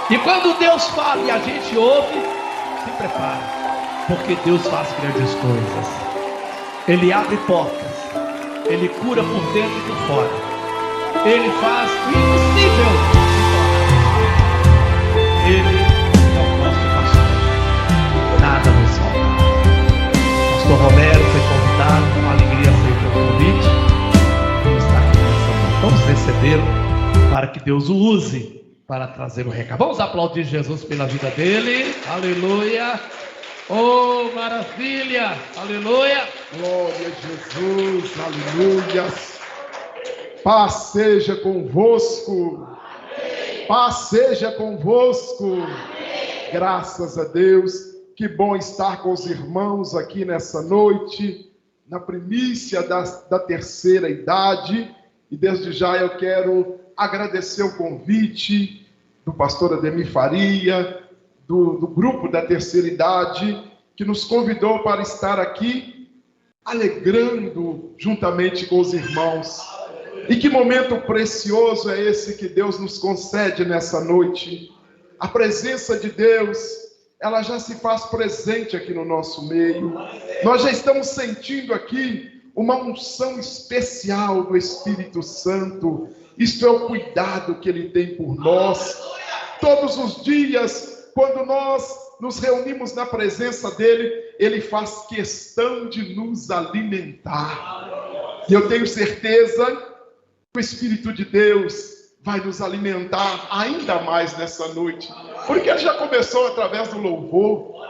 E quando Deus fala e a gente ouve, se prepara, porque Deus faz grandes coisas. Ele abre portas, Ele cura por dentro e por fora, Ele faz o impossível se tornar. Ele é o nosso pastor, nada nos falta. Pastor Romero foi convidado, com alegria aceitou o convite e está aqui nessa noite. Vamos recebê-lo para que Deus o use para trazer o recado. Vamos aplaudir Jesus pela vida dele. Aleluia. Oh, maravilha. Aleluia. Glória a Jesus. Aleluia. Paz seja convosco. Paz seja convosco. Graças a Deus. Que bom estar com os irmãos aqui nessa noite, na primícia da terceira idade. E desde já eu quero agradecer o convite do pastor Ademir Faria, do grupo da terceira idade, que nos convidou para estar aqui, alegrando juntamente com os irmãos. E que momento precioso é esse que Deus nos concede nessa noite. A presença de Deus, ela já se faz presente aqui no nosso meio. Nós já estamos sentindo aqui uma unção especial do Espírito Santo. Isto é o cuidado que Ele tem por nós. Todos os dias, quando nós nos reunimos na presença dEle, Ele faz questão de nos alimentar. E eu tenho certeza que o Espírito de Deus vai nos alimentar ainda mais nessa noite, porque Ele já começou através do louvor.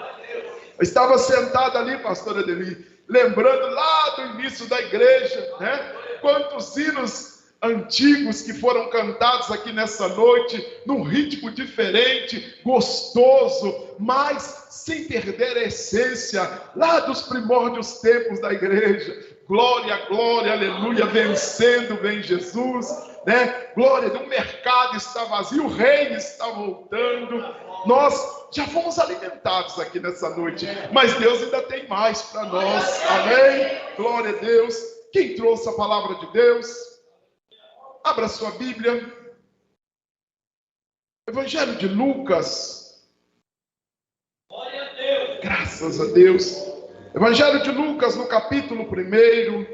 Eu estava sentado ali, pastor Ademir, lembrando lá do início da igreja, né? Quantos hinos antigos que foram cantados aqui nessa noite, num ritmo diferente, gostoso, mas sem perder a essência lá dos primórdios tempos da igreja. Glória, glória, aleluia, vencendo vem Jesus, né? Glória, o mercado está vazio, o reino está voltando. Nós já fomos alimentados aqui nessa noite, mas Deus ainda tem mais para nós, amém? Glória a Deus. Quem trouxe a palavra de Deus? Abra sua Bíblia. Evangelho de Lucas. Glória a Deus. Graças a Deus. Evangelho de Lucas, no capítulo 1.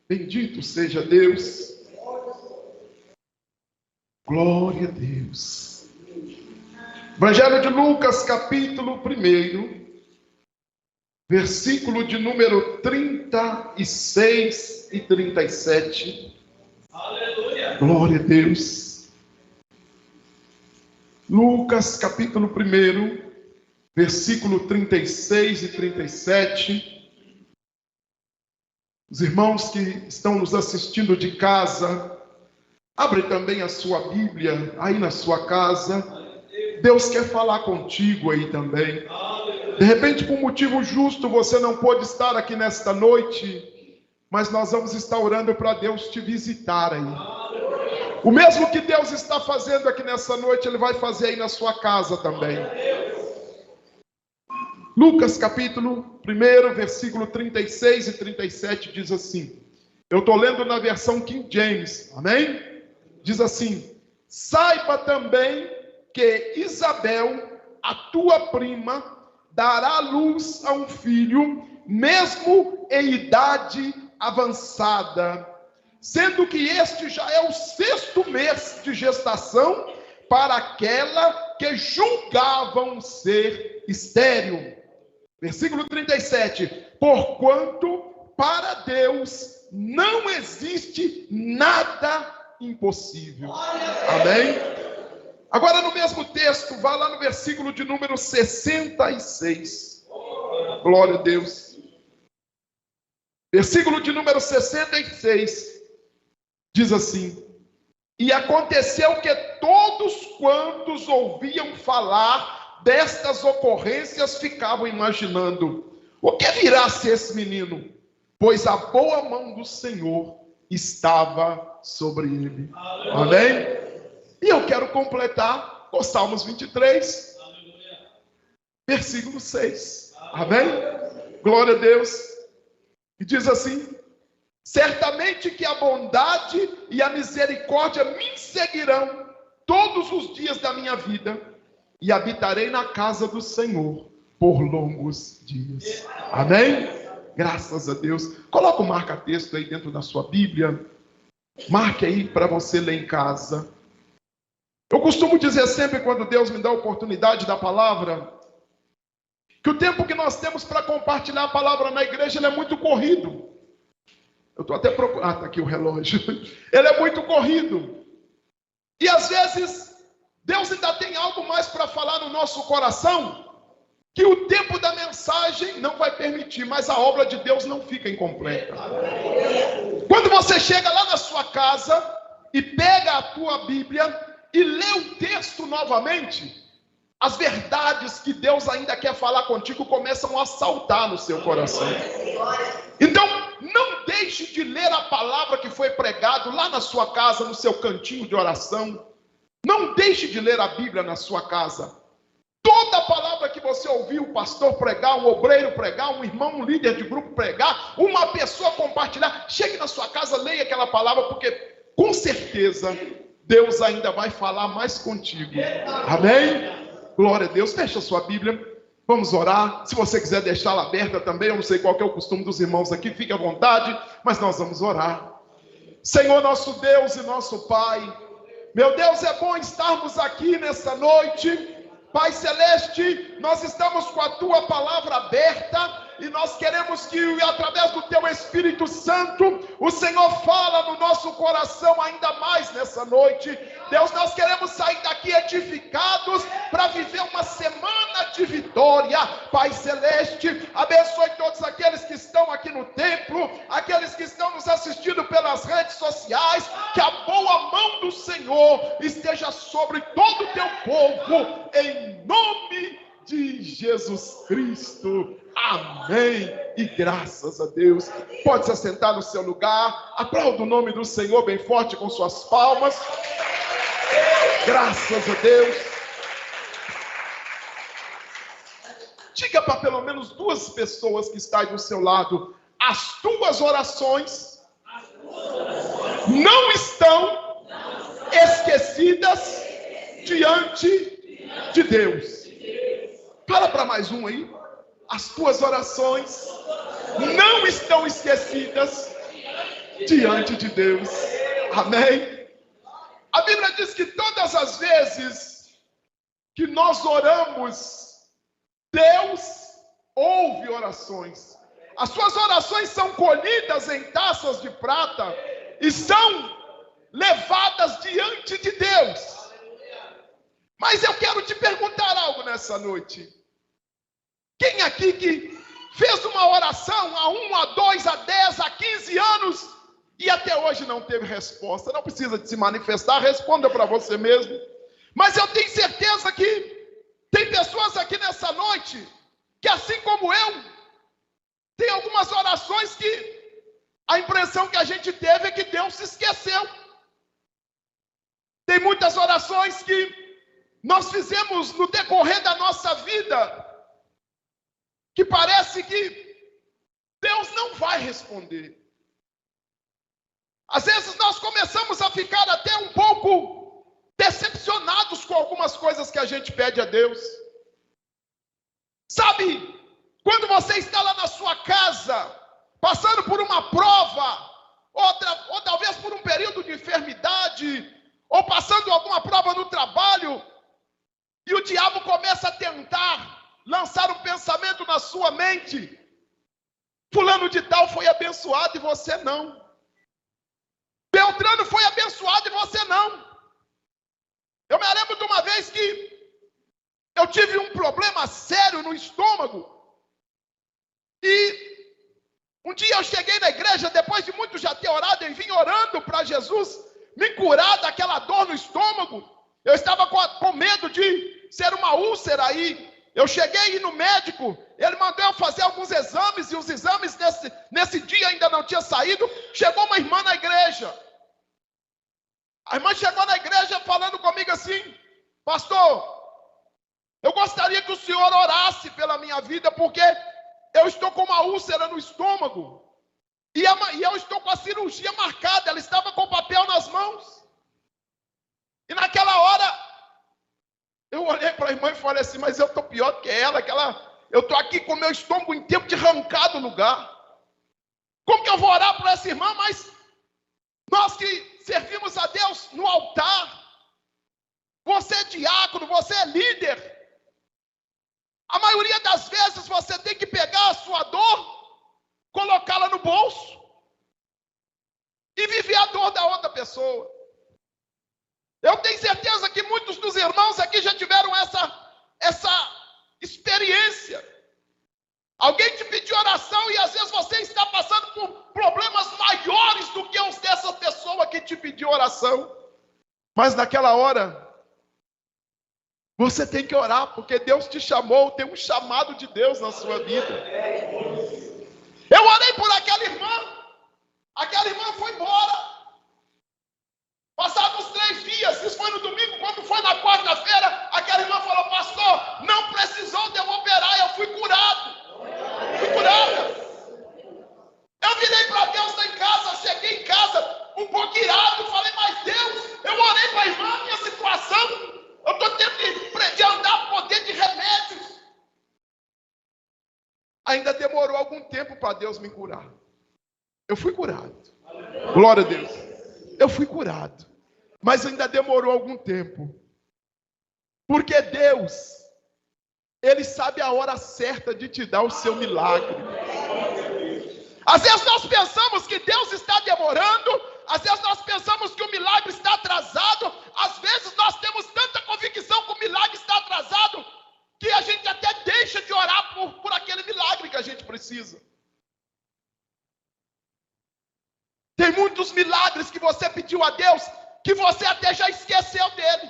Bendito seja Deus. Glória a Deus. Evangelho de Lucas, capítulo 1, versículo de número 36 e 37. Aleluia. Glória a Deus. Lucas, capítulo 1, versículo 36 e 37. Os irmãos que estão nos assistindo de casa, abre também a sua Bíblia aí na sua casa. Deus quer falar contigo aí também. De repente, por motivo justo, você não pôde estar aqui nesta noite, mas nós vamos estar orando para Deus te visitar aí. O mesmo que Deus está fazendo aqui nessa noite, Ele vai fazer aí na sua casa também. Lucas capítulo 1, versículo 36 e 37 diz assim. Eu estou lendo na versão King James, amém? Diz assim: saiba também que Isabel, a tua prima, dará luz a um filho, mesmo em idade avançada, sendo que este já é o 6º mês de gestação para aquela que julgavam ser estéril. Versículo 37. Porquanto para Deus não existe nada impossível. Amém? Agora no mesmo texto, vá lá no versículo de número 66. Glória a Deus. Versículo de número 66. Diz assim: e aconteceu que todos quantos ouviam falar destas ocorrências ficavam imaginando: o que virá a ser esse menino? Pois a boa mão do Senhor estava sobre ele. Amém? E eu quero completar com Salmos 23, versículo 6. Amém? Glória a Deus. E diz assim: certamente que a bondade e a misericórdia me seguirão todos os dias da minha vida e habitarei na casa do Senhor por longos dias. Amém? Graças a Deus. Coloca o marca-texto aí dentro da sua Bíblia. Marque aí para você ler em casa. Eu costumo dizer sempre, quando Deus me dá a oportunidade da palavra, que o tempo que nós temos para compartilhar a palavra na igreja, ele é muito corrido. Eu estou até procurando. Ah, está aqui o relógio. Ele é muito corrido. E às vezes, Deus ainda tem algo mais para falar no nosso coração, que o tempo da mensagem não vai permitir, mas a obra de Deus não fica incompleta. Quando você chega lá na sua casa e pega a tua Bíblia e lê o texto novamente, as verdades que Deus ainda quer falar contigo começam a saltar no seu coração. Então, não deixe de ler a palavra que foi pregado lá na sua casa, no seu cantinho de oração. Não deixe de ler a Bíblia na sua casa. Toda a palavra que você ouviu, o pastor pregar, um obreiro pregar, um irmão, um líder de grupo pregar, uma pessoa compartilhar, chegue na sua casa, leia aquela palavra, porque com certeza Deus ainda vai falar mais contigo. Amém? Glória a Deus. Fecha a sua Bíblia. Vamos orar. Se você quiser deixá-la aberta também, eu não sei qual que é o costume dos irmãos aqui, fique à vontade, mas nós vamos orar. Senhor, nosso Deus e nosso Pai, meu Deus, é bom estarmos aqui nessa noite. Pai Celeste, nós estamos com a Tua palavra aberta e nós queremos que, através do Teu Espírito Santo, o Senhor fala no nosso coração ainda mais nessa noite. Deus, nós queremos sair daqui edificados para viver uma semana de vitória. Pai Celeste, abençoe todos aqueles que estão aqui no templo, aqueles que estão nos assistindo pelas redes sociais, que a boa mão do Senhor esteja sobre todo o Teu povo, em nome de Jesus Cristo. Amém. E graças a Deus. Pode se assentar no seu lugar. Aplauda o nome do Senhor bem forte com suas palmas. Graças a Deus. Diga para pelo menos duas pessoas que estão do seu lado: as tuas orações não estão esquecidas diante de Deus. Fala para mais um aí. As tuas orações não estão esquecidas diante de Deus. Amém? A Bíblia diz que todas as vezes que nós oramos, Deus ouve orações. As suas orações são colhidas em taças de prata e são levadas diante de Deus. Mas eu quero te perguntar algo nessa noite. Quem aqui que fez uma oração há 1, há 2, há 10, há 15 anos e até hoje não teve resposta? Não precisa de se manifestar, responda para você mesmo. Mas eu tenho certeza que tem pessoas aqui nessa noite que, assim como eu, tem algumas orações que a impressão que a gente teve é que Deus se esqueceu. Tem muitas orações que nós fizemos no decorrer da nossa vida que parece que Deus não vai responder. Às vezes nós começamos a ficar até um pouco decepcionados com algumas coisas que a gente pede a Deus. Sabe, quando você está lá na sua casa, passando por uma prova, ou talvez por um período de enfermidade, ou passando alguma prova no trabalho, e o diabo começa a tentar lançar um pensamento na sua mente: fulano de tal foi abençoado e você não. Beltrano foi abençoado e você não. Eu me lembro de uma vez que eu tive um problema sério no estômago. E um dia eu cheguei na igreja, depois de muito já ter orado, e vim orando para Jesus me curar daquela dor no estômago. Eu estava com medo de ser uma úlcera aí. Eu cheguei no médico, ele mandou eu fazer alguns exames, e os exames nesse dia ainda não tinham saído. Chegou uma irmã na igreja. A irmã chegou na igreja falando comigo assim: pastor, eu gostaria que o senhor orasse pela minha vida, porque eu estou com uma úlcera no estômago, e eu estou com a cirurgia marcada. Ela estava com o papel nas mãos. E naquela hora para a irmã e falei assim, mas eu estou pior do que ela, eu estou aqui com meu estômago em tempo de arrancar do lugar. Como que eu vou orar por essa irmã? Mas nós que servimos a Deus no altar, você é diácono, você é líder. A maioria das vezes você tem que pegar a sua dor, colocá-la no bolso e viver a dor da outra pessoa. Eu tenho certeza que muitos dos irmãos aqui já tiveram essa experiência. Alguém te pediu oração e às vezes você está passando por problemas maiores do que os dessa pessoa que te pediu oração. Mas naquela hora, você tem que orar, porque Deus te chamou, tem um chamado de Deus na sua vida. Eu orei por aquela irmã foi embora. Passados 3 dias, isso foi no domingo, quando foi na quarta-feira, aquela irmã falou, pastor, não precisou de eu operar, eu fui curado. Fui curada. Eu virei para Deus lá em casa, cheguei em casa, um pouco irado, falei, mas Deus, eu orei para a irmã, minha situação, eu estou tendo de andar por dentro de remédios. Ainda demorou algum tempo para Deus me curar. Eu fui curado. Glória a Deus. Eu fui curado. Mas ainda demorou algum tempo. Porque Deus, Ele sabe a hora certa de te dar o seu milagre. Às vezes nós pensamos que Deus está demorando. Às vezes nós pensamos que o milagre está atrasado. Às vezes nós temos tanta convicção que o milagre está atrasado, que a gente até deixa de orar por aquele milagre que a gente precisa. Tem muitos milagres que você pediu a Deus, que você até já esqueceu dele.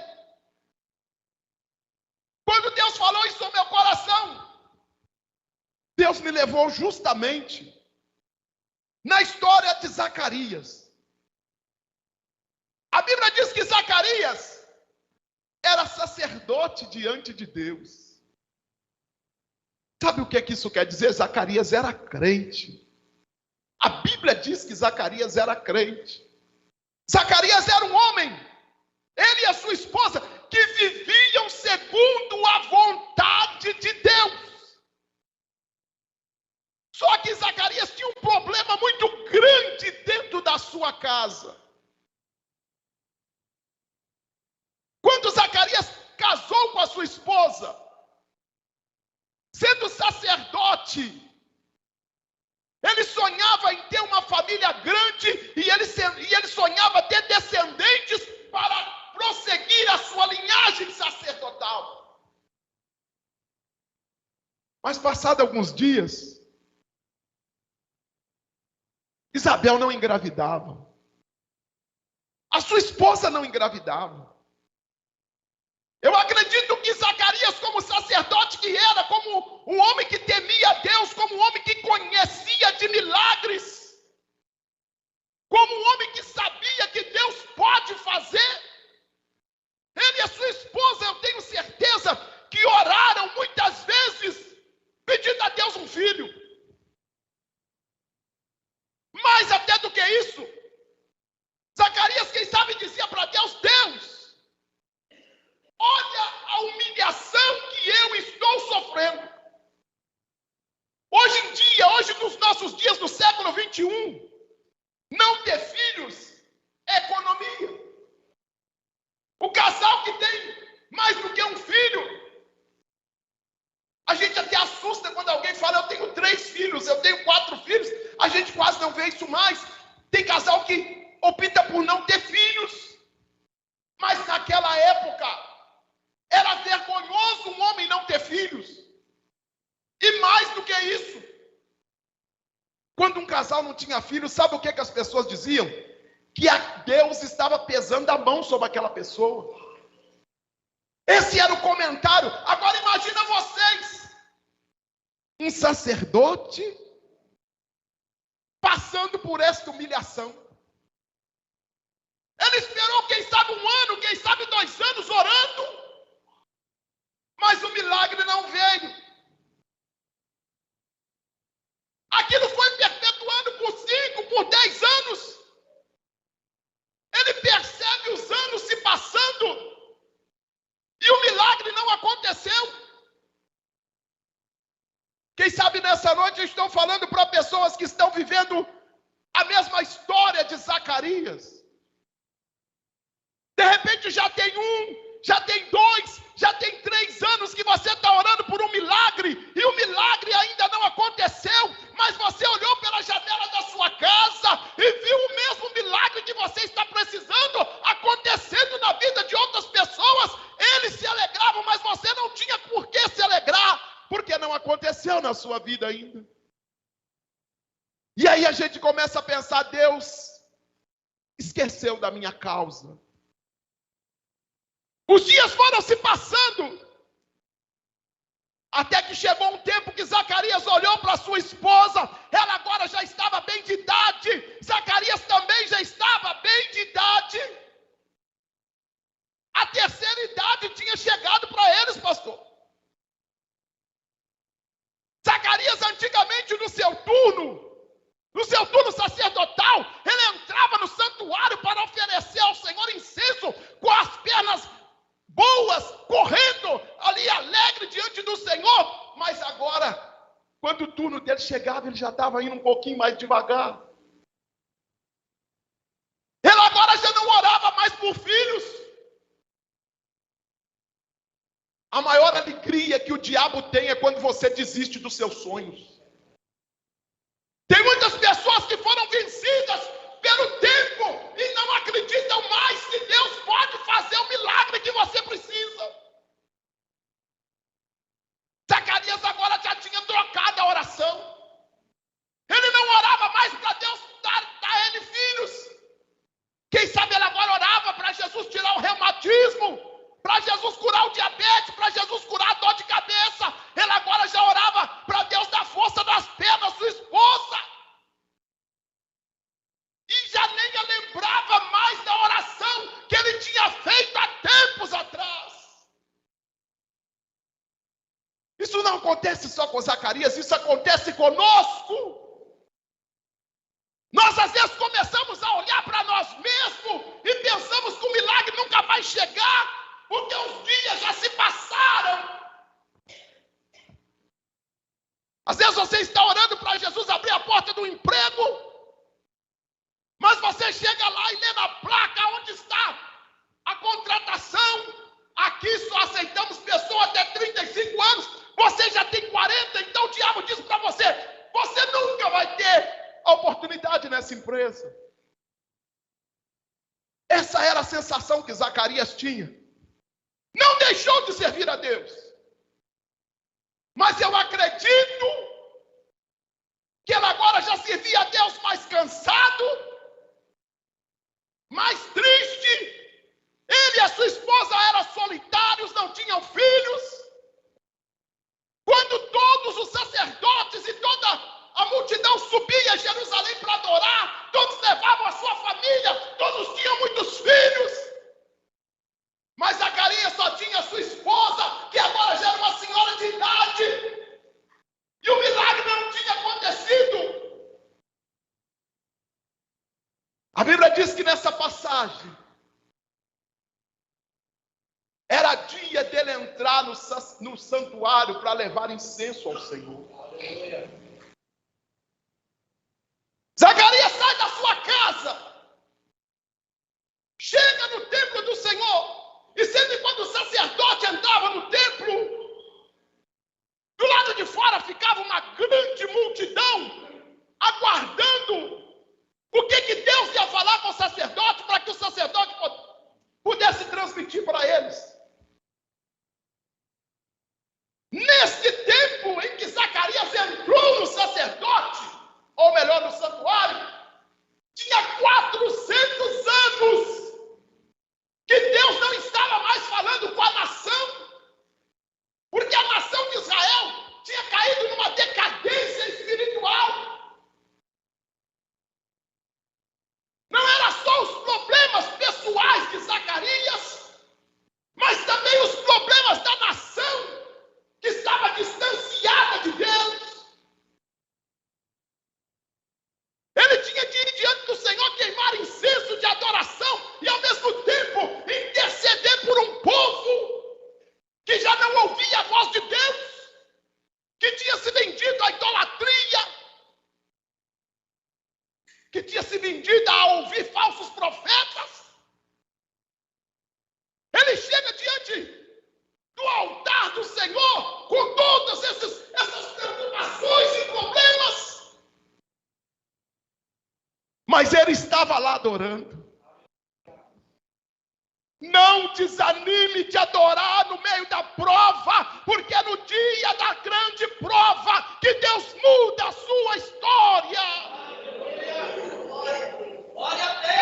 Quando Deus falou isso no meu coração, Deus me levou justamente na história de Zacarias. A Bíblia diz que Zacarias era sacerdote diante de Deus. Sabe o que é que isso quer dizer? Zacarias era crente. A Bíblia diz que Zacarias era crente. Zacarias era um homem, ele e a sua esposa, que viviam segundo a vontade de Deus. Só que Zacarias tinha um problema muito grande dentro da sua casa. Quando Zacarias casou com a sua esposa, sendo sacerdote, ele sonhava em ter uma família grande e ele sonhava ter descendentes para prosseguir a sua linhagem sacerdotal. Mas passados alguns dias, Isabel não engravidava. A sua esposa não engravidava. Eu acredito que Zacarias, como sacerdote que era, como um homem que temia a Deus, como um homem que conhecia de milagres, como um homem que sabia que Deus pode fazer, ele e a sua esposa, eu tenho certeza, que oraram muitas vezes, pedindo a Deus um filho. Mais até do que isso, Zacarias, quem sabe, dizia para Deus, Deus, olha a humilhação que eu estou sofrendo. Hoje em dia, hoje nos nossos dias do século 21, não ter filhos é economia. O casal que tem mais do que um filho, a gente até assusta quando alguém fala, eu tenho 3 filhos, eu tenho 4 filhos, a gente quase não vê isso mais. Tem casal que opta por não ter filhos, mas naquela época, era vergonhoso um homem não ter filhos. E mais do que isso, quando um casal não tinha filhos, sabe o que as pessoas diziam? Que Deus estava pesando a mão sobre aquela pessoa. Esse era o comentário. Agora imagina vocês, um sacerdote passando por esta humilhação. Ele esperou, quem sabe 1 ano, quem sabe 2 anos orando, mas o milagre não veio. Aquilo foi perpetuando por 5, por 10 anos. Ele percebe os anos se passando e o milagre não aconteceu. noite eu estou falando para pessoas que estão vivendo a mesma história de Zacarias. De repente já tem 1, já tem 2, já tem 3 anos que você está orando por um milagre, e o milagre ainda não aconteceu, mas você olhou pela janela da sua casa e viu o mesmo milagre que você está precisando acontecendo na vida de outras pessoas. Eles se alegravam, mas você não tinha por que se alegrar, porque não aconteceu na sua vida ainda. E aí a gente começa a pensar: Deus esqueceu da minha causa. Os dias foram se passando, até que chegou um tempo que Zacarias olhou para sua esposa. Ela agora já estava bem de idade, Zacarias também já estava bem de idade. A terceira idade tinha chegado para eles, pastor. Zacarias antigamente no seu turno sacerdotal, ele entrava no santuário para oferecer ao Senhor incenso, com as pernas boas, correndo ali alegre diante do Senhor. Mas agora, quando o turno dele chegava, ele já estava indo um pouquinho mais devagar. Ele agora já não orava mais por filhos. A maior alegria que o diabo tem é quando você desiste dos seus sonhos. Tem muitas pessoas que foram vencidas pelo tempo e não acreditam mais que Deus pode fazer o milagre que você precisa. Zacarias agora já tinha trocado a oração. Ele não orava mais para Deus dar a ele filhos. Quem sabe ele agora orava para Jesus tirar o reumatismo, para Jesus curar o diabetes, para Jesus curar a dor de cabeça. Ele agora já orava para Deus dar força nas pernas, sua esposa. E já nem lembrava mais da oração que ele tinha feito há tempos atrás. Isso não acontece só com Zacarias, isso acontece conosco. Nós às vezes começamos a olhar para nós mesmos e pensamos que o milagre nunca vai chegar, porque os dias já se passaram. Às vezes você está orando para Jesus abrir a porta do emprego, mas você chega lá e lê na placa onde está a contratação. Aqui só aceitamos pessoas até 35 anos. Você já tem 40, então o diabo diz para você: você nunca vai ter a oportunidade nessa empresa. Essa era a sensação que Zacarias tinha. Não deixou de servir a Deus. Mas eu acredito que ele agora já servia a Deus mais cansado, mais triste. Ele e a sua esposa eram solitários, não tinham filhos. Quando todos os sacerdotes e toda a multidão subia a Jerusalém para adorar, todos levavam a sua família, todos tinham muitos filhos. Mas Zacarias só tinha a sua esposa, que agora já era uma senhora de idade. E o milagre não tinha acontecido. A Bíblia diz que nessa passagem, era dia dele entrar no santuário para levar incenso ao Senhor. Zacarias sai da sua casa, chega no templo do Senhor, e sempre quando o sacerdote entrava no templo, do lado de fora ficava uma grande multidão, aguardando o que Deus ia falar com o sacerdote, para que o sacerdote pudesse transmitir para eles. Nesse tempo em que Zacarias entrou no sacerdote, ou melhor, no santuário, tinha 4 Mas ele estava lá adorando. Não desanime de adorar no meio da prova, porque é no dia da grande prova que Deus muda a sua história.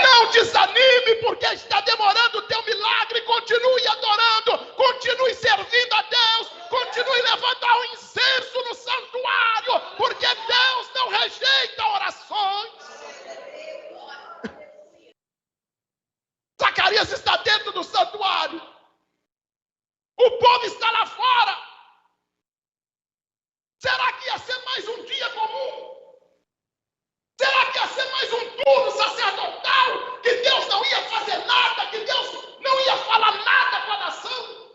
Não desanime porque está demorando o teu milagre. Continue adorando, continue servindo a Deus, continue levando ao incenso no santuário, porque Deus não rejeita orações. Zacarias está dentro do santuário. O povo está lá fora. Será que ia ser mais um dia comum? Será que ia ser mais um turno sacerdotal? Que Deus não ia fazer nada? Que Deus não ia falar nada com a nação?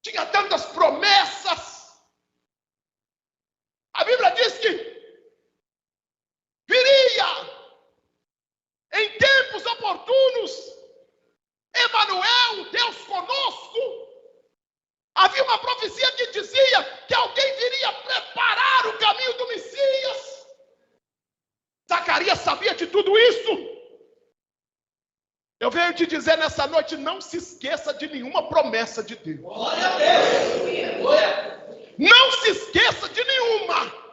Tinha tantas promessas. A Bíblia diz que viria em tempos oportunos, Emanuel, Deus conosco. Havia uma profecia que dizia que alguém viria preparar o caminho do Messias. Zacarias sabia de tudo isso. Eu venho te dizer nessa noite, não se esqueça de nenhuma promessa de Deus. Glória a Deus. Não se esqueça de nenhuma.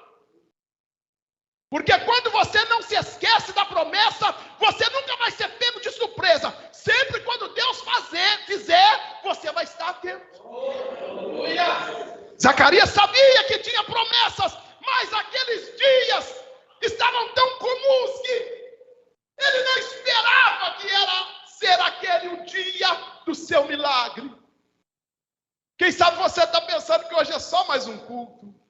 Porque quando você não se esquece da promessa, você nunca vai ser pego de surpresa. Sempre quando Deus fizer, você vai estar atento. Zacarias sabia que tinha promessas, mas aqueles dias estavam tão comuns que ele não esperava que era ser aquele o dia do seu milagre. Quem sabe você está pensando que hoje é só mais um culto.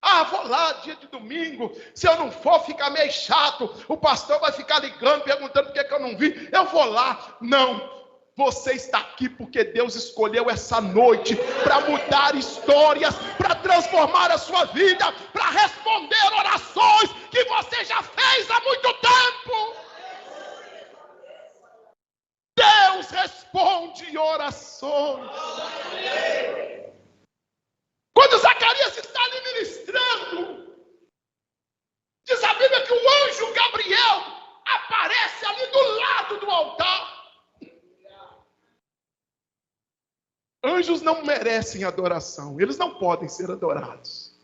Ah, vou lá dia de domingo, se eu não for ficar meio chato, o pastor vai ficar ligando, perguntando por que eu não vim, eu vou lá. Não, você está aqui porque Deus escolheu essa noite para mudar histórias, para transformar a sua vida, para responder orações que você já fez há muito tempo. Deus responde orações. Quando Zacarias está ali ministrando, diz a Bíblia que o anjo Gabriel aparece ali do lado do altar. Anjos não merecem adoração, eles não podem ser adorados.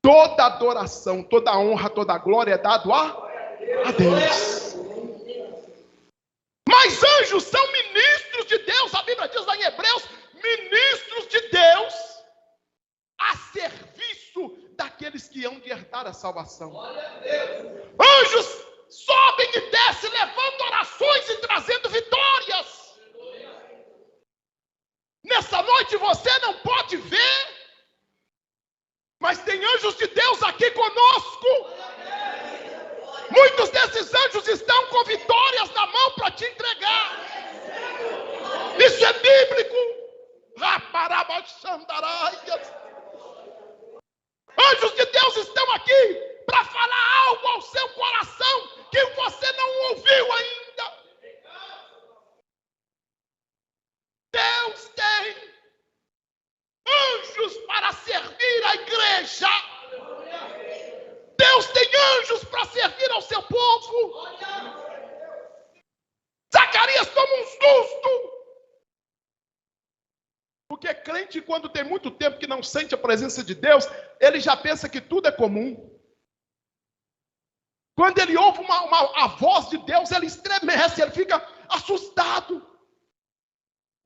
Toda adoração, toda honra, toda glória é dado a Deus. Mas anjos são ministros de Deus, a Bíblia diz lá em Hebreus, ministros de Deus, a serviço daqueles que hão de herdar a salvação. Anjos sobem e descem, levando orações e trazendo vitórias. Nessa noite você não pode ver, mas tem anjos de Deus aqui conosco. Muitos desses anjos estão com vitórias na mão para te entregar. Isso é bíblico. Anjos de Deus estão aqui para falar algo ao seu coração que você não ouviu ainda. Deus tem anjos para servir a igreja. Deus tem anjos para servir ao seu povo. Zacarias toma um susto. Porque crente, quando tem muito tempo que não sente a presença de Deus, ele já pensa que tudo é comum. Quando ele ouve a voz de Deus, ele estremece, ele fica assustado.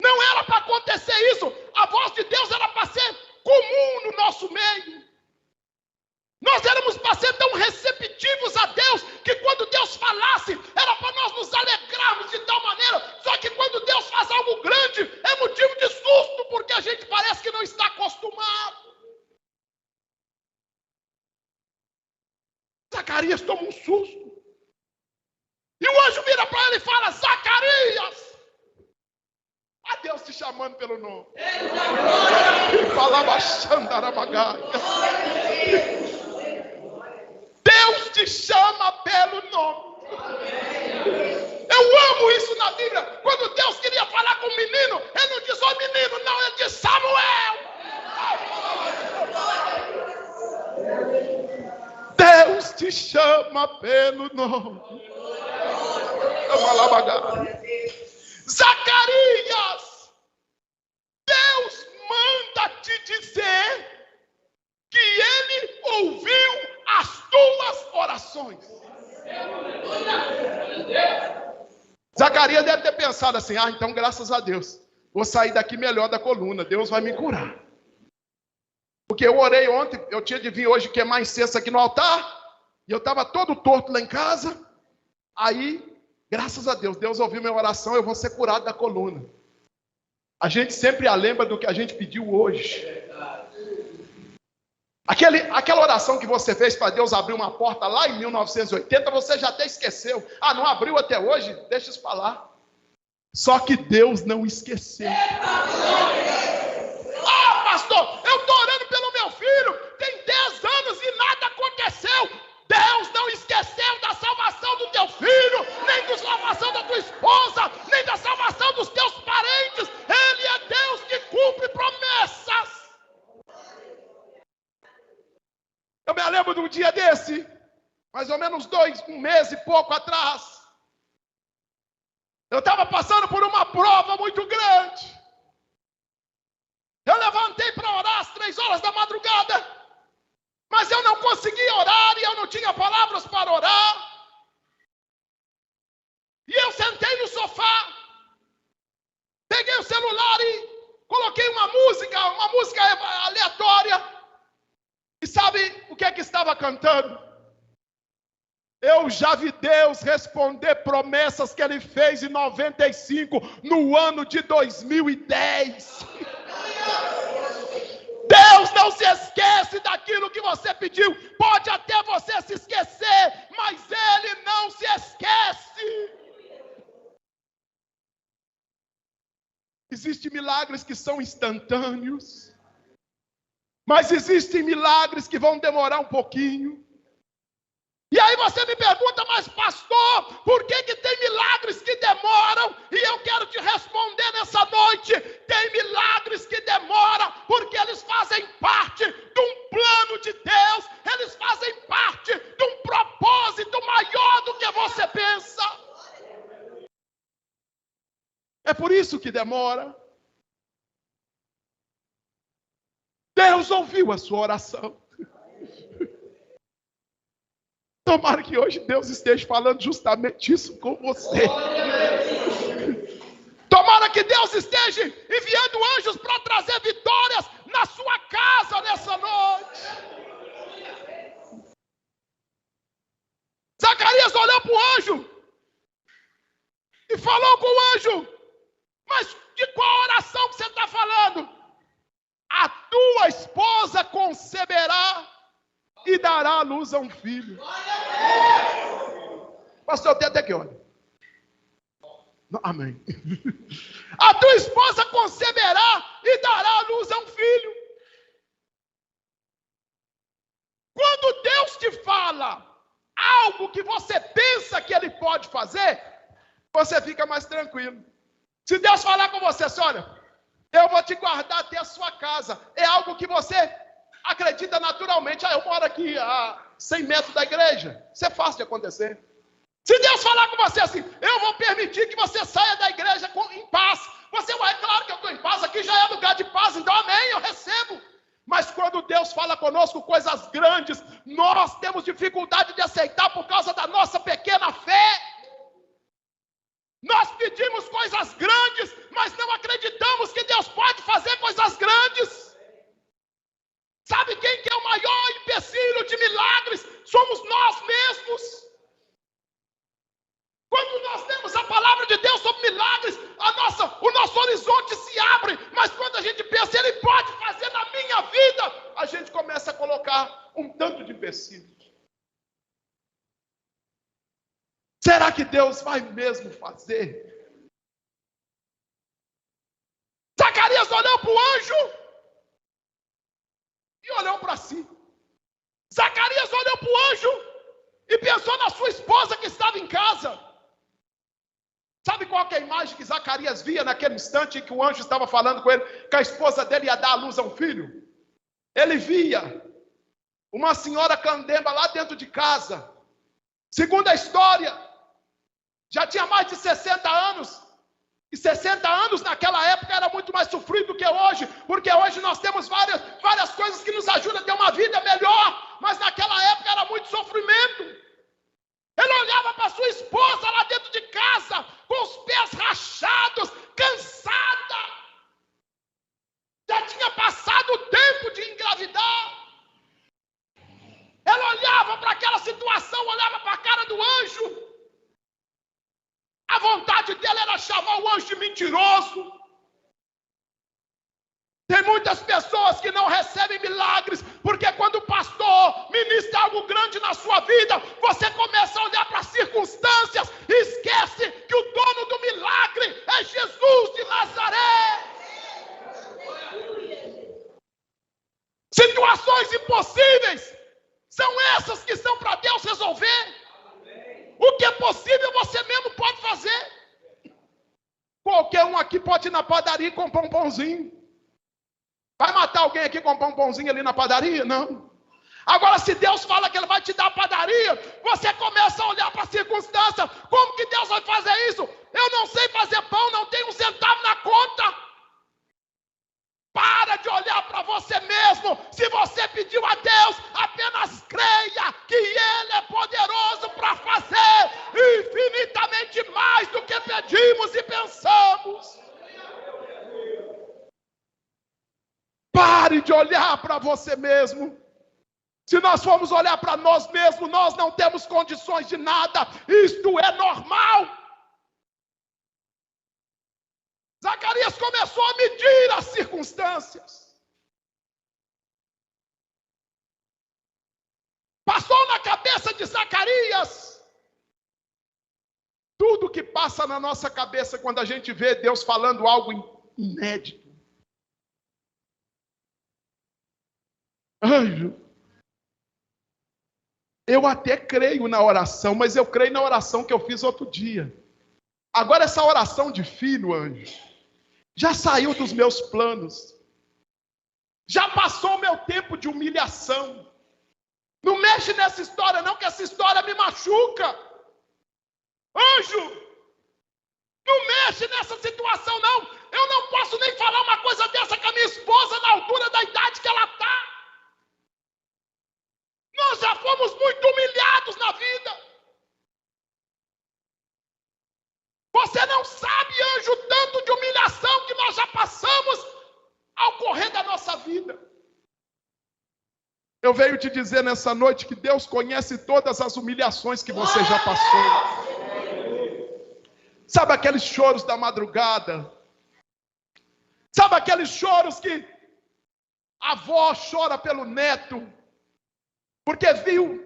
Não era para acontecer isso. A voz de Deus era para ser comum no nosso meio. Nós éramos para ser tão receptivos a Deus, que quando Deus falasse, era para nós nos alegrarmos de tal maneira. Só que quando Deus faz algo grande, é motivo de susto, porque a gente parece que não está acostumado. Zacarias toma um susto. E o anjo vira para ele e fala: Zacarias! A Deus te chamando pelo nome. Ele falava Xandarabagaia. Deus te chama pelo nome. Eu amo isso na Bíblia. Quando Deus queria falar com o menino, ele não diz: ó menino, não, ele diz: Samuel. Deus te chama clama pelo nome. Zacarias, Deus manda te dizer que Ele ouviu as tuas orações. Zacarias deve ter pensado assim: então graças a Deus, vou sair daqui melhor da coluna, Deus vai me curar. Porque eu orei ontem, eu tinha de vir hoje queimar incenso aqui no altar, e eu estava todo torto lá em casa. Aí, graças a Deus, Deus ouviu minha oração, eu vou ser curado da coluna. A gente sempre lembra do que a gente pediu hoje. Aquela oração que você fez para Deus abrir uma porta lá em 1980, você já até esqueceu. Não abriu até hoje? Deixa isso falar. Só que Deus não esqueceu. Pastor, eu estou orando pelo meu filho, tem 10 anos e nada aconteceu. Deus não esqueceu da salvação do teu filho, nem da salvação da tua esposa, nem da salvação dos teus parentes. Ele é Deus que cumpre promessas. Eu me lembro de um dia desse, mais ou menos um mês e pouco atrás. Eu estava passando por uma prova muito grande. Eu levantei para orar às 3 horas da madrugada, mas eu não conseguia orar e eu não tinha palavras para orar. E eu sentei no sofá, peguei o celular e coloquei uma música aleatória. E sabe o que é que estava cantando? Eu já vi Deus responder promessas que Ele fez em 95, no ano de 2010. Deus não se esquece daquilo que você pediu. Pode até você se esquecer, mas Ele não se esquece. Existem milagres que são instantâneos, mas existem milagres que vão demorar um pouquinho. E aí você me pergunta: mas pastor, por que tem milagres que demoram? E eu quero te responder nessa noite: tem milagres que demoram porque eles fazem parte de um plano de Deus, eles fazem parte de um propósito maior do que você pensa. É por isso que demora. Deus ouviu a sua oração. Tomara que hoje Deus esteja falando justamente isso com você. Tomara que Deus esteja enviando anjos para trazer vitórias na sua casa nessa noite. Zacarias olhou para o anjo e falou com o anjo: mas de qual oração que você está falando? A tua esposa conceberá e dará à luz a um filho. Pastor, eu tenho até que olha. Amém. A tua esposa conceberá e dará à luz a um filho. Quando Deus te fala algo que você pensa que Ele pode fazer, você fica mais tranquilo. Se Deus falar com você assim: olha, eu vou te guardar até a sua casa, é algo que você acredita naturalmente. Eu moro aqui a 100 metros da igreja. Isso é fácil de acontecer. Se Deus falar com você assim: eu vou permitir que você saia da igreja em paz, você vai: claro que eu estou em paz, aqui já é lugar de paz, então amém, eu recebo. Mas quando Deus fala conosco coisas grandes, nós temos dificuldade de aceitar por causa da nossa pequena fé. Nós pedimos coisas grandes, mas não acreditamos que Deus pode fazer coisas grandes. Sabe quem que é o maior empecilho de milagres? Somos nós mesmos. Quando nós temos a palavra de Deus sobre milagres, o nosso horizonte se abre. Mas quando a gente pensa: Ele pode fazer na minha vida, a gente começa a colocar um tanto de empecilhos. Será que Deus vai mesmo fazer? Zacarias olhou para o anjo e olhou para si. Zacarias olhou para o anjo e pensou na sua esposa que estava em casa. Sabe qual que é a imagem que Zacarias via naquele instante em que o anjo estava falando com ele, que a esposa dele ia dar à luz a um filho? Ele via uma senhora candemba lá dentro de casa, Segunda história, já tinha mais de 60 anos. E 60 anos naquela época era muito mais sofrido do que hoje, porque hoje nós temos várias coisas que nos ajudam a ter uma vida melhor, mas naquela época era muito sofrimento. Ele olhava para sua esposa lá dentro de casa, com os pés rachados, cansada. Já tinha passado o tempo de engravidar. Ela olhava para aquela situação, olhava para a cara do anjo. A vontade dela era chamar o anjo de mentiroso. Tem muitas pessoas que não recebem milagres, porque quando o pastor ministra algo grande na sua vida, você começa a olhar para as circunstâncias e esquece que o dono do milagre é Jesus de Nazaré. Situações impossíveis são essas que são para Deus resolver. O que é possível você mesmo pode fazer. Qualquer um aqui pode ir na padaria e comprar um pãozinho. Vai matar alguém aqui e comprar um pãozinho ali na padaria? Não. Agora, se Deus fala que Ele vai te dar a padaria, você começa a olhar para a circunstância. Como que Deus vai fazer isso? Eu não sei fazer pão, não tenho um centavo na conta. Para de olhar para você mesmo. Se você pediu a Deus, apenas creia que Ele é poderoso para fazer infinitamente mais do que pedimos e pensamos. Pare de olhar para você mesmo. Se nós formos olhar para nós mesmos, nós não temos condições de nada. Isto é normal. Zacarias começou a medir as circunstâncias. Passou na cabeça de Zacarias tudo que passa na nossa cabeça quando a gente vê Deus falando algo inédito. Anjo, eu até creio na oração, mas eu creio na oração que eu fiz outro dia. Agora essa oração de filho, anjo, já saiu dos meus planos. Já passou o meu tempo de humilhação. Não mexe nessa história não, que essa história me machuca. Anjo, não mexe nessa situação não. Eu não posso nem falar uma coisa dessa com a minha esposa na altura da idade que ela está. Nós já fomos muito humilhados na vida. Você não sabe, anjo, tanto de humilhação que nós já passamos ao correr da nossa vida. Eu venho te dizer nessa noite que Deus conhece todas as humilhações que você já passou. Sabe aqueles choros da madrugada? Sabe aqueles choros que a avó chora pelo neto, porque viu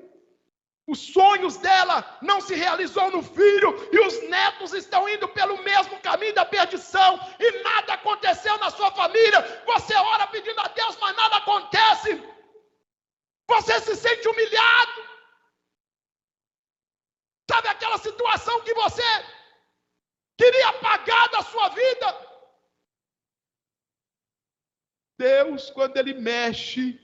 os sonhos dela não se realizou no filho, e os netos estão indo pelo mesmo caminho da perdição, e nada aconteceu na sua família. Você ora pedindo a Deus, mas nada acontece. Você se sente humilhado. Sabe aquela situação que você queria apagar da sua vida? Deus, quando Ele mexe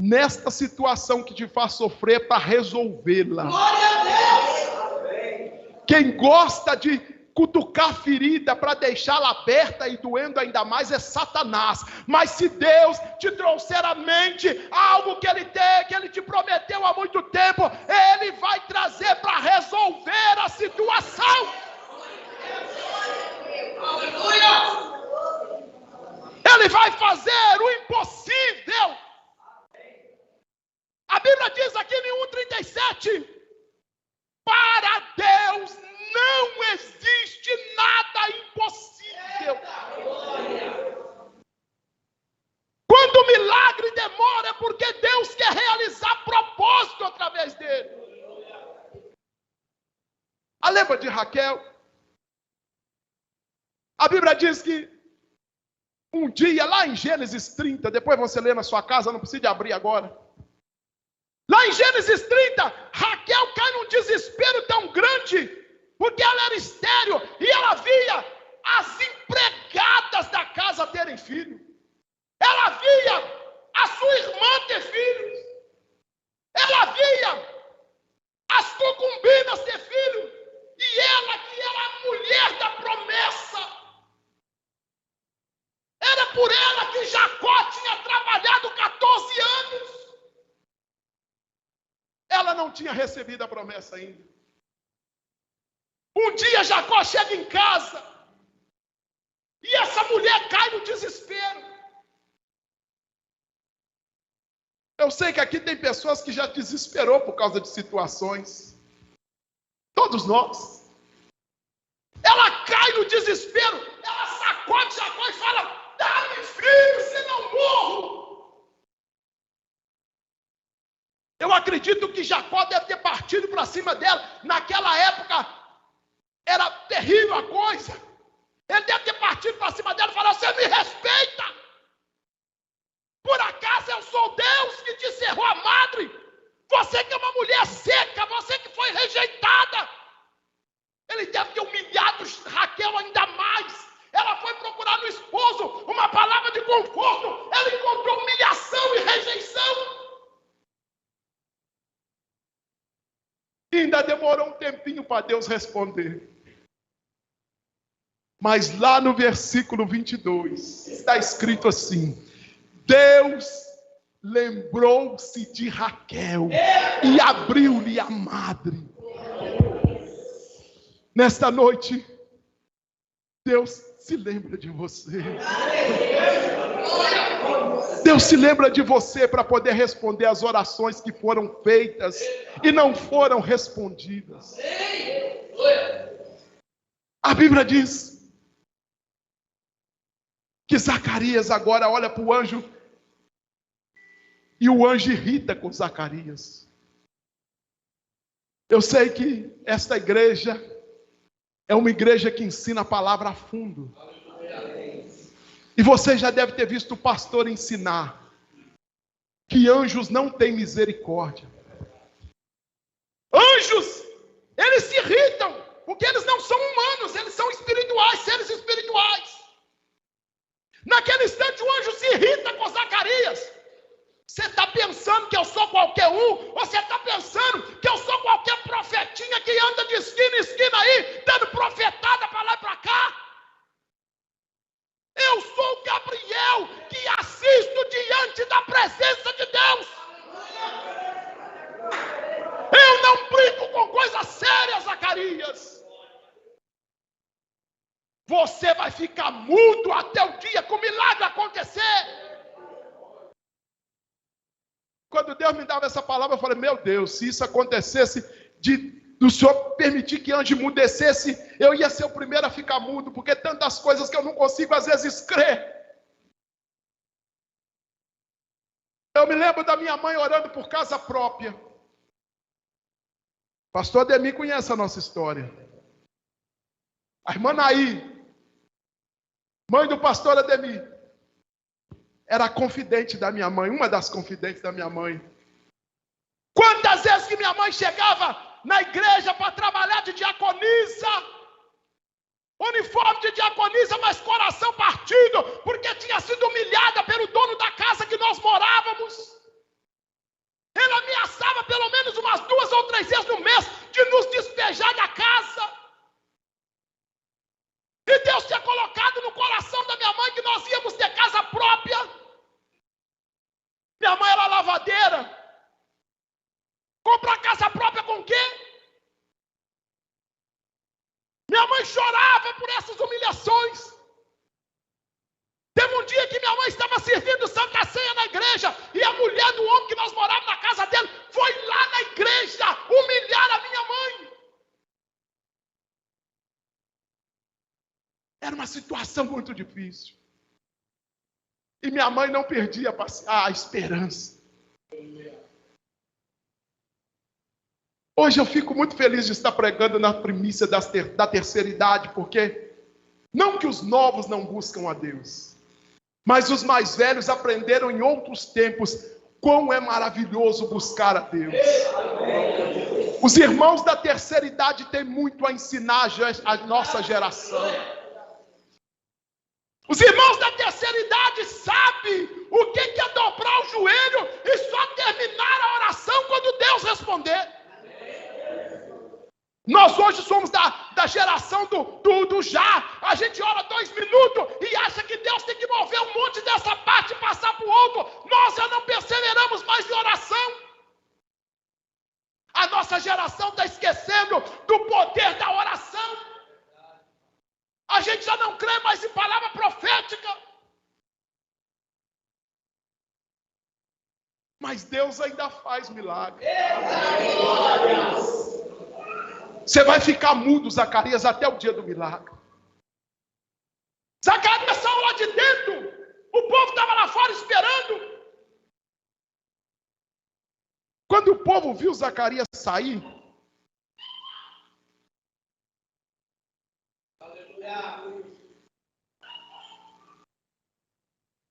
nesta situação que te faz sofrer, para resolvê-la. Glória a Deus! Quem gosta de cutucar ferida para deixá-la aberta e doendo ainda mais é Satanás. Mas se Deus te trouxer à mente algo que Ele te prometeu há muito tempo, Ele vai trazer para resolver a situação. Aleluia! Ele vai fazer o impossível. A Bíblia diz aqui em 1:37, para Deus não existe nada impossível. Quando o milagre demora é porque Deus quer realizar propósito através dele. Lembra de Raquel? A Bíblia diz que um dia, lá em Gênesis 30, depois você lê na sua casa, não precisa de abrir agora. Lá em Gênesis 30, Raquel cai num desespero tão grande, porque ela era estéril e ela via as empregadas da casa terem filho. Ela via a sua irmã ter filhos. Ela via as concubinas não tinha recebido a promessa ainda. Um dia Jacó chega em casa e essa mulher cai no desespero. Eu sei que aqui tem pessoas que já desesperou por causa de situações. Todos nós. Ela cai no desespero, ela sacode Jacó e fala: dá-me filho, senão morro. Eu acredito que Jacó deve ter partido para cima dela. Naquela época era terrível a coisa. Ele deve ter partido para cima dela e falado: você me respeita? Por acaso eu sou Deus que te cerrou a madre? Você que é uma mulher seca, você que foi rejeitada. Ele deve ter humilhado Raquel ainda mais. Ela foi procurar no esposo uma palavra de conforto. Ela encontrou humilhação e rejeição. E ainda demorou um tempinho para Deus responder. Mas lá no versículo 22, está escrito assim: Deus lembrou-se de Raquel e abriu-lhe a madre. Nesta noite, Deus se lembra de você. Deus se lembra de você para poder responder as orações que foram feitas e não foram respondidas. A Bíblia diz que Zacarias agora olha para o anjo e o anjo irrita com Zacarias. Eu sei que esta igreja é uma igreja que ensina a palavra a fundo. E você já deve ter visto o pastor ensinar que anjos não têm misericórdia. Anjos, eles se irritam, porque eles não são humanos, eles são espirituais, seres espirituais. Naquele instante o anjo se irrita com Zacarias. Você está pensando que eu sou qualquer um? Ou você está pensando que eu sou qualquer profetinha que anda de esquina em esquina aí, dando profetada para lá e para cá? Eu sou o Gabriel que assisto diante da presença de Deus. Eu não brinco com coisas sérias, Zacarias. Você vai ficar mudo até o dia que o milagre acontecer. Quando Deus me dava essa palavra, eu falei: meu Deus, se isso acontecesse do Senhor permitir que anjo emudecesse, eu ia ser o primeiro a ficar mudo, porque tantas coisas que eu não consigo às vezes crer. Eu me lembro da minha mãe orando por casa própria. Pastor Ademir conhece a nossa história. A irmã Naí, mãe do pastor Ademir, era confidente da minha mãe, uma das confidentes da minha mãe. Quantas vezes que minha mãe chegava na igreja para trabalhar de diaconisa, uniforme de diaconisa, mas coração partido, porque tinha sido humilhada pelo dono da casa que nós morávamos. Ele ameaçava pelo menos umas 2 ou 3 vezes no mês de nos despejar da casa. E Deus tinha colocado no coração da minha mãe que nós íamos ter casa própria. Minha mãe era lavadeira. Comprar casa própria com quê? Minha mãe chorava por essas humilhações. Teve um dia que minha mãe estava servindo Santa Ceia na igreja e a mulher do homem que nós morávamos na casa dele foi lá na igreja humilhar a minha mãe. Era uma situação muito difícil. E minha mãe não perdia a esperança. Hoje eu fico muito feliz de estar pregando na primícia da terceira idade, porque não que os novos não buscam a Deus, mas os mais velhos aprenderam em outros tempos quão é maravilhoso buscar a Deus. Os irmãos da terceira idade têm muito a ensinar a nossa geração. Os irmãos da terceira idade sabem o que é dobrar o joelho e só terminar a oração quando Deus responder. Nós hoje somos da geração do já. A gente ora 2 minutos e acha que Deus tem que mover um monte dessa parte e passar para o outro. Nós já não perseveramos mais em oração. A nossa geração está esquecendo do poder da oração. A gente já não crê mais em palavra profética. Mas Deus ainda faz milagre. Você vai ficar mudo, Zacarias, até o dia do milagre. Zacarias saiu lá de dentro. O povo estava lá fora esperando. Quando o povo viu Zacarias sair,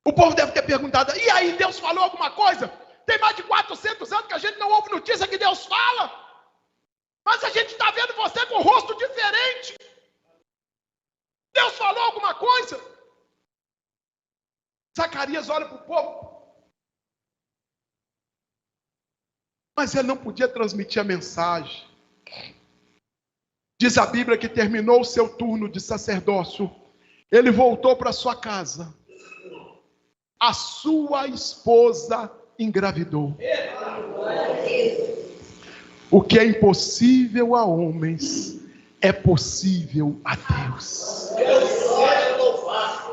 o povo deve ter perguntado: e aí, Deus falou alguma coisa? Tem mais de 400 anos que a gente não ouve notícia que Deus fala. Mas a gente está vendo você com o rosto diferente. Deus falou alguma coisa? Zacarias olha para o povo. Mas ele não podia transmitir a mensagem. Diz a Bíblia que terminou o seu turno de sacerdócio. Ele voltou para sua casa. A sua esposa engravidou. O que é impossível a homens é possível a Deus.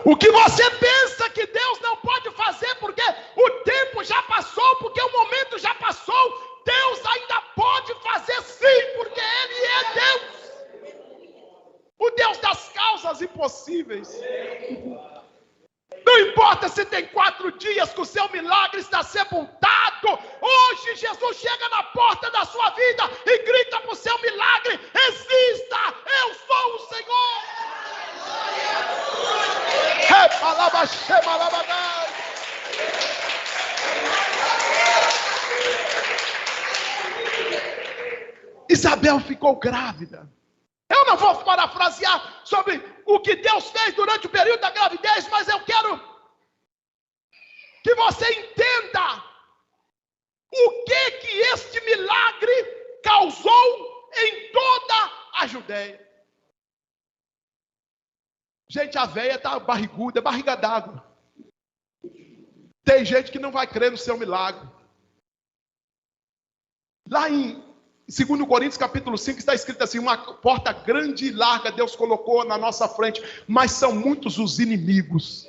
O que você pensa que Deus não pode fazer porque o tempo já passou, porque o momento já passou, Deus ainda pode fazer sim, porque Ele é Deus. O Deus das causas impossíveis. Não importa se tem 4 dias que o seu milagre está sepultado. Hoje Jesus chega na porta da sua vida e grita para o seu milagre: exista, eu sou o Senhor. Isabel ficou grávida. Eu não vou parafrasear sobre o que Deus fez durante o período da gravidez, mas eu quero que você entenda o que este milagre causou em toda a Judéia. Gente, a véia está barriguda, barriga d'água. Tem gente que não vai crer no seu milagre. Lá em 2 Coríntios capítulo 5 está escrito assim: uma porta grande e larga Deus colocou na nossa frente, mas são muitos os inimigos.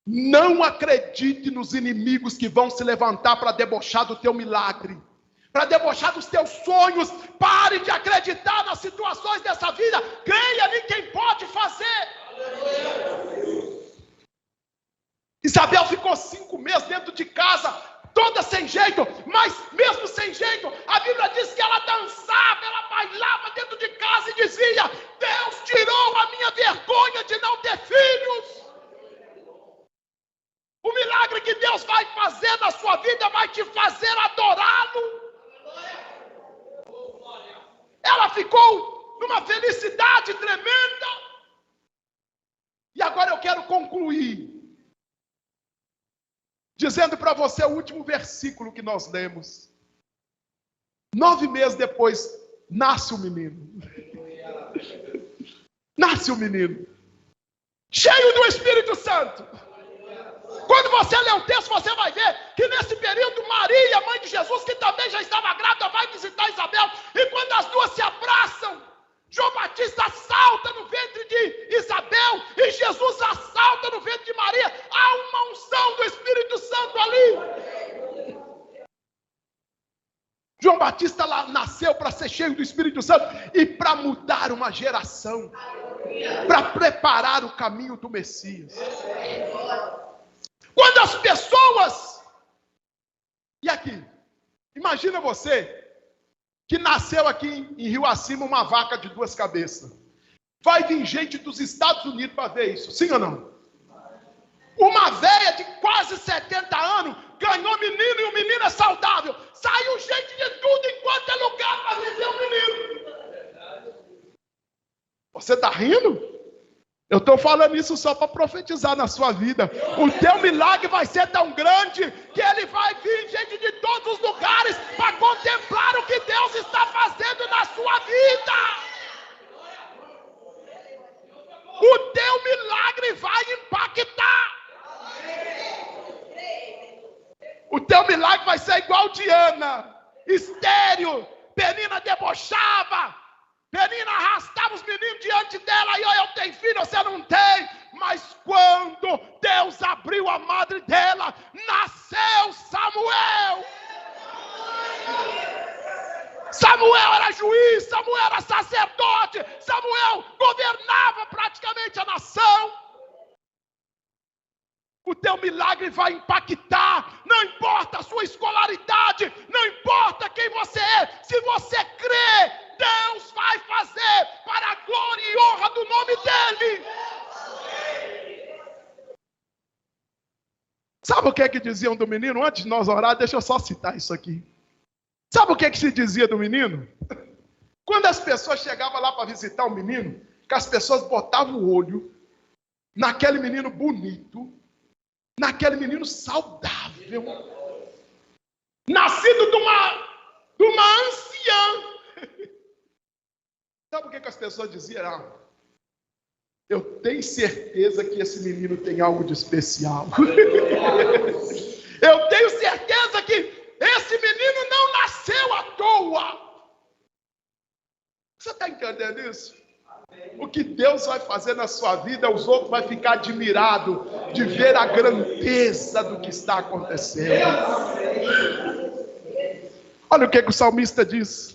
Não acredite nos inimigos que vão se levantar para debochar do teu milagre, para debochar dos teus sonhos. Pare de acreditar nas situações dessa vida. Creia em quem pode fazer. Isabel ficou 5 meses dentro de casa, toda sem jeito, mas mesmo sem jeito, a Bíblia diz que ela dançava, ela bailava dentro de casa e dizia: Deus tirou a minha vergonha de não ter filhos. O milagre que Deus vai fazer na sua vida vai te fazer adorá-lo. Ela ficou numa felicidade tremenda. E agora eu quero concluir dizendo para você o último versículo que nós lemos. 9 meses depois, nasce o menino. Nasce o menino. Cheio do Espírito Santo. Quando você lê o texto, você vai ver que nesse período, Maria, mãe de Jesus, que também já estava grávida, vai visitar Isabel. E quando as duas se abraçam, João Batista salta no ventre de Isabel e Jesus assalta no ventre de Maria. Há uma unção do Espírito Santo ali. João Batista lá nasceu para ser cheio do Espírito Santo e para mudar uma geração, para preparar o caminho do Messias. Quando as pessoas... E aqui, imagina você que nasceu aqui em Rio Acima uma vaca de 2 cabeças. Vai vir gente dos Estados Unidos para ver isso, sim ou não? Uma velha de quase 70 anos ganhou menino e o menino é saudável. Saiu gente de tudo enquanto é lugar para viver o menino. Você está rindo? Eu estou falando isso só para profetizar na sua vida. O teu milagre vai ser tão grande que ele vai vir gente de todos os lugares para contemplar o que Deus está fazendo na sua vida. O teu milagre vai impactar. O teu milagre vai ser igual de Ana. estéril. Penina debochava. Penina arrastava os meninos diante dela. E eu tenho filho, você não tem. Mas quando Deus abriu a madre dela, nasceu Samuel. Samuel era juiz, Samuel era sacerdote, Samuel governava praticamente a nação. O teu milagre vai impactar, não importa a sua escolaridade, não importa quem você é, se você crê, Deus vai fazer para a glória e honra do nome dEle. Sabe o que é que diziam do menino? Antes de nós orar, deixa eu só citar isso aqui. Sabe o que é que se dizia do menino? Quando as pessoas chegavam lá para visitar o menino, que as pessoas botavam o olho naquele menino bonito, naquele menino saudável, nascido de uma anciã. Sabe o que as pessoas diziam? Eu tenho certeza que esse menino tem algo de especial. Eu tenho certeza que esse menino não nasceu à toa. Você está entendendo isso? O que Deus vai fazer na sua vida, os outros vão ficar admirados de ver a grandeza do que está acontecendo. Olha o que o salmista diz.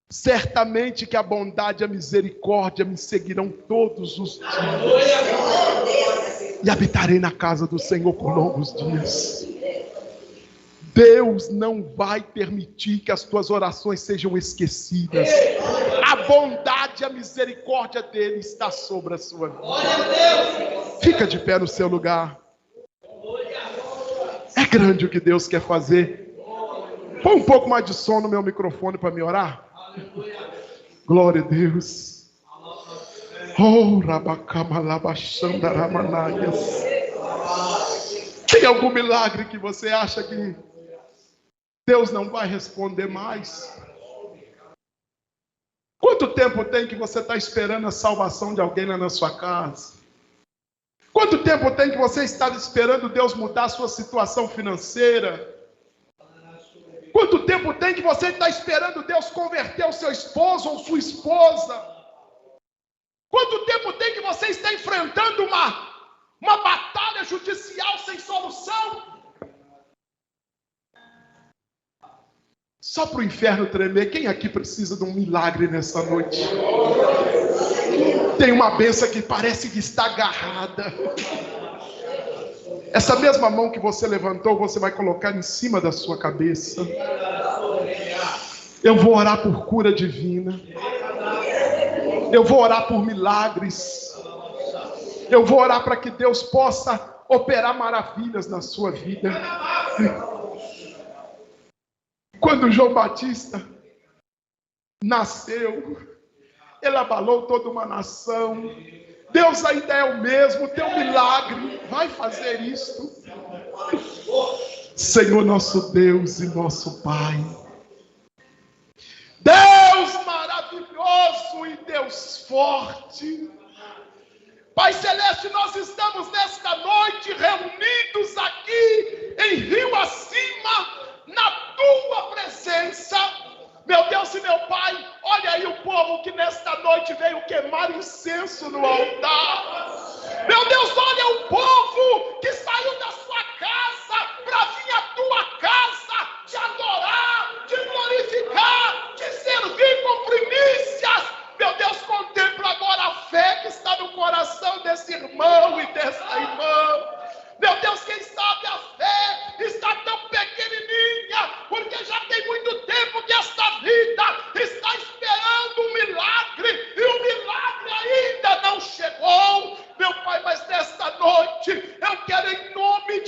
Certamente que a bondade e a misericórdia me seguirão todos os dias. E habitarei na casa do Senhor por longos dias. Deus não vai permitir que as tuas orações sejam esquecidas. A bondade e a misericórdia dele está sobre a sua vida. Fica de pé no seu lugar. É grande o que Deus quer fazer. Põe um pouco mais de som no meu microfone para me orar. Glória a Deus. Oh, Rabacamalabaxandaramanaias. Tem algum milagre que você acha que Deus não vai responder mais? Quanto tempo tem que você está esperando a salvação de alguém lá na sua casa? Quanto tempo tem que você está esperando Deus mudar a sua situação financeira? Quanto tempo tem que você está esperando Deus converter o seu esposo ou sua esposa? Quanto tempo tem que você está enfrentando uma batalha judicial sem solução? Só para o inferno tremer. Quem aqui precisa de um milagre nessa noite? Tem uma bênção que parece que está agarrada. Essa mesma mão que você levantou, você vai colocar em cima da sua cabeça. Eu vou orar por cura divina. Eu vou orar por milagres. Eu vou orar para que Deus possa operar maravilhas na sua vida. Quando João Batista nasceu, ele abalou toda uma nação. Deus ainda é o mesmo, o teu milagre vai fazer isto. Senhor nosso Deus e nosso Pai, Deus maravilhoso e Deus forte, Pai Celeste, nós estamos nesta noite reunidos aqui em Rio Acima, na tua presença. Meu Deus e meu Pai, olha aí o povo que nesta noite veio queimar incenso no altar. Meu Deus, olha o povo que saiu da sua casa para vir à tua casa, te adorar, te glorificar, te servir com primícias. Meu Deus, contempla agora a fé que está no coração desse irmão e dessa irmã. Meu Deus, quem sabe a fé está tão pequenininha, porque já tem muito tempo que esta vida está esperando um milagre, e o milagre ainda não chegou. Meu Pai, mas nesta noite, eu quero em nome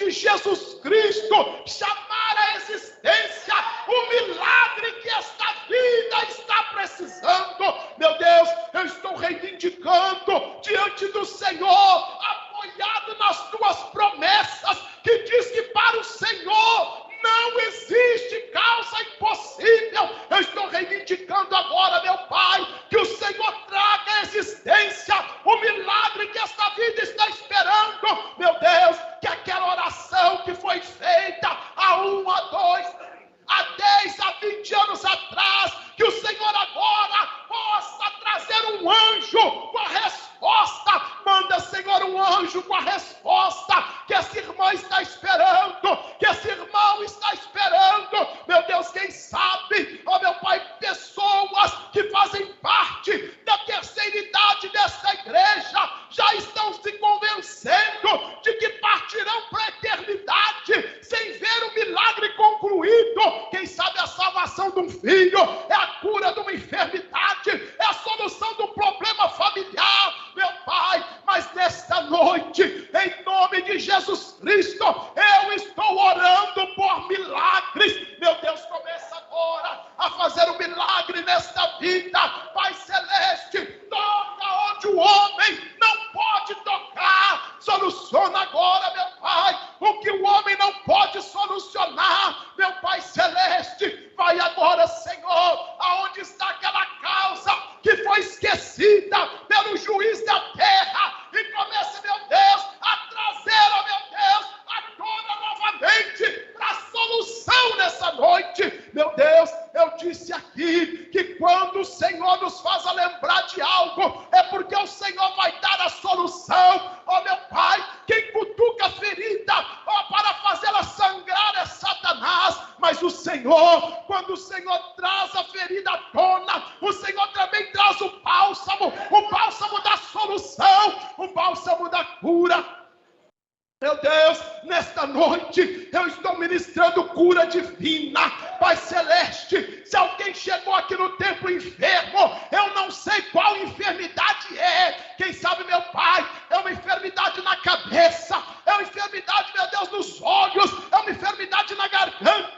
anjo com a resposta. Manda, Senhor, um anjo com a resposta que essa irmã está esperando, que esse irmão está esperando. Meu Deus, quem sabe, ó meu Pai, pessoas que fazem parte da terceira idade desta igreja já estão se convencendo de que partirão para a eternidade sem ver o milagre concluído. Quem sabe a salvação de um filho é a cura de uma enfermidade, é a solução de um problema familiar, meu Pai. Mas nesta noite, em nome de Jesus Cristo, eu estou orando por milagres. Meu Deus, começa agora a fazer um milagre nesta vida. Pai Celeste, toca onde o homem não pode tocar. Soluciona agora, meu Pai, o que o homem não pode solucionar. Meu Pai Celeste, vai agora, Senhor, aonde está aquela causa que foi esquecida pelo juiz da terra, e comece, meu Deus, a trazer, ó meu Deus, à tona novamente para a solução nessa noite. Meu Deus, eu disse aqui que quando o Senhor nos faz lembrar de algo, é porque o Senhor vai dar a solução. Ó meu Pai, quem cutuca a ferida, ó, para fazê-la sangrar é Satanás, mas o Senhor, quando o Senhor traz a ferida à tona, o Senhor também traz o bálsamo da solução, o bálsamo da cura. Meu Deus, nesta noite eu estou ministrando cura divina. Pai Celeste, se alguém chegou aqui no templo enfermo, eu não sei qual enfermidade é. Quem sabe, meu Pai, é uma enfermidade na cabeça, é uma enfermidade, meu Deus, nos olhos, é uma enfermidade na garganta,